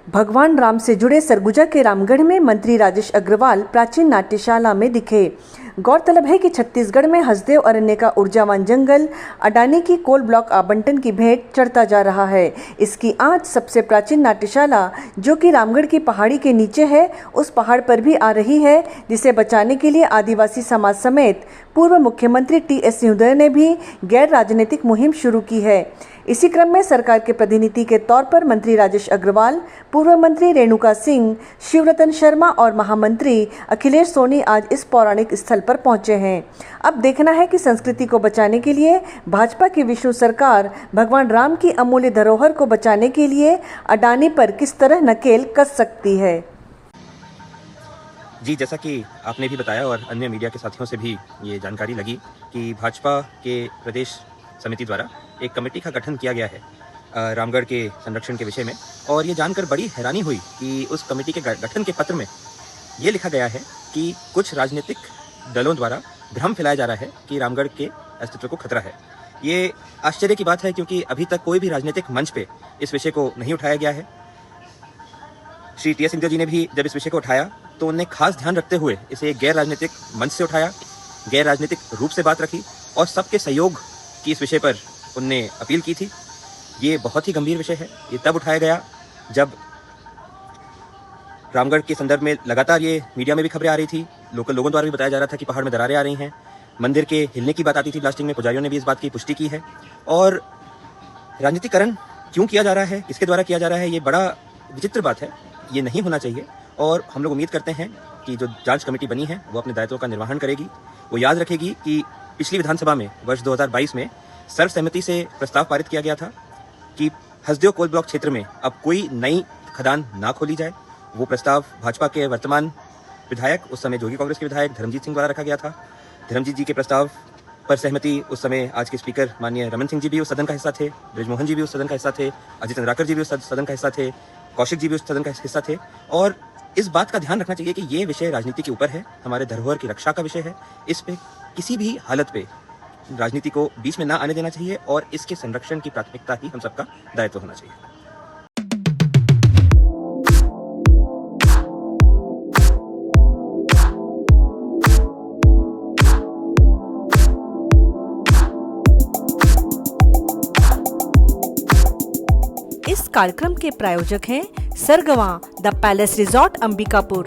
भगवान राम से जुड़े सरगुजा के रामगढ़ में मंत्री राजेश अग्रवाल प्राचीन नाट्यशाला में दिखे। गौरतलब है कि छत्तीसगढ़ में हसदेव अरण्य का ऊर्जावान जंगल अडानी की कोल ब्लॉक आवंटन की भेंट चढ़ता जा रहा है। इसकी आज सबसे प्राचीन नाट्यशाला जो कि रामगढ़ की पहाड़ी के नीचे है, उस पहाड़ पर भी आ रही है, जिसे बचाने के लिए आदिवासी समाज समेत पूर्व मुख्यमंत्री टी.एस. सिंहदेव ने भी गैर राजनीतिक मुहिम शुरू की है। इसी क्रम में सरकार के प्रतिनिधि के तौर पर मंत्री राजेश अग्रवाल, पूर्व मंत्री रेणुका सिंह, शिवरतन शर्मा और महामंत्री अखिलेश सोनी आज इस पौराणिक स्थल पर पहुंचे हैं। अब देखना है कि संस्कृति को बचाने के लिए भाजपा की विष्णु सरकार भगवान राम की अमूल्य धरोहर को बचाने के लिए अडानी पर किस तरह नकेल कस सकती है। जी, जैसा कि आपने भी बताया और अन्य मीडिया के साथियों से भी ये जानकारी लगी कि भाजपा के प्रदेश समिति द्वारा एक कमेटी का गठन किया गया है रामगढ़ के संरक्षण के विषय में, और ये जानकर बड़ी हैरानी हुई कि उस कमेटी के गठन के पत्र में ये लिखा गया है कि कुछ राजनीतिक दलों द्वारा भ्रम फैलाया जा रहा है कि रामगढ़ के अस्तित्व को खतरा है। ये आश्चर्य की बात है क्योंकि अभी तक कोई भी राजनीतिक मंच पे इस विषय को नहीं उठाया गया है। श्री टी.एस. सिंहदेव जी ने भी जब इस विषय को उठाया तो उन्होंने खास ध्यान रखते हुए इसे गैर राजनीतिक मंच से उठाया, गैर राजनीतिक रूप से बात रखी और सबके सहयोग की इस विषय पर उनने अपील की थी। ये बहुत ही गंभीर विषय है। ये तब उठाया गया जब रामगढ़ के संदर्भ में लगातार ये मीडिया में भी खबरें आ रही थी, लोकल लोगों द्वारा भी बताया जा रहा था कि पहाड़ में दरारें आ रही हैं, मंदिर के हिलने की बात आती थी ब्लास्टिंग में, पुजारियों ने भी इस बात की पुष्टि की है। और राजनीतिकरण क्यों किया जा रहा है, किसके द्वारा किया जा रहा है, ये बड़ा विचित्र बात है। ये नहीं होना चाहिए और हम लोग उम्मीद करते हैं कि जो जांच कमेटी बनी है वो अपने दायित्वों का निर्वहन करेगी। वो याद रखेगी कि पिछली विधानसभा में वर्ष 2022 में सर्वसहमति से प्रस्ताव पारित किया गया था कि हसदेव कोल ब्लॉक क्षेत्र में अब कोई नई खदान ना खोली जाए। वो प्रस्ताव भाजपा के वर्तमान विधायक, उस समय जोगी कांग्रेस के विधायक धर्मजीत सिंह द्वारा रखा गया था। धर्मजीत जी के प्रस्ताव पर सहमति उस समय आज के स्पीकर माननीय रमन सिंह जी भी उस सदन का हिस्सा थे, बृजमोहन जी भी उस सदन का हिस्सा थे, अजित चंद्राकर जी भी उस सदन का हिस्सा थे, कौशिक जी भी उस सदन का हिस्सा थे। और इस बात का ध्यान रखना चाहिए कि ये विषय राजनीति के ऊपर है, हमारे धरोहर की रक्षा का विषय है। इस पे किसी भी हालत पे राजनीति को बीच में ना आने देना चाहिए और इसके संरक्षण की प्राथमिकता ही हम सबका दायित्व होना चाहिए। इस कार्यक्रम के प्रायोजक हैं सरगवा द पैलेस रिजॉर्ट अंबिकापुर।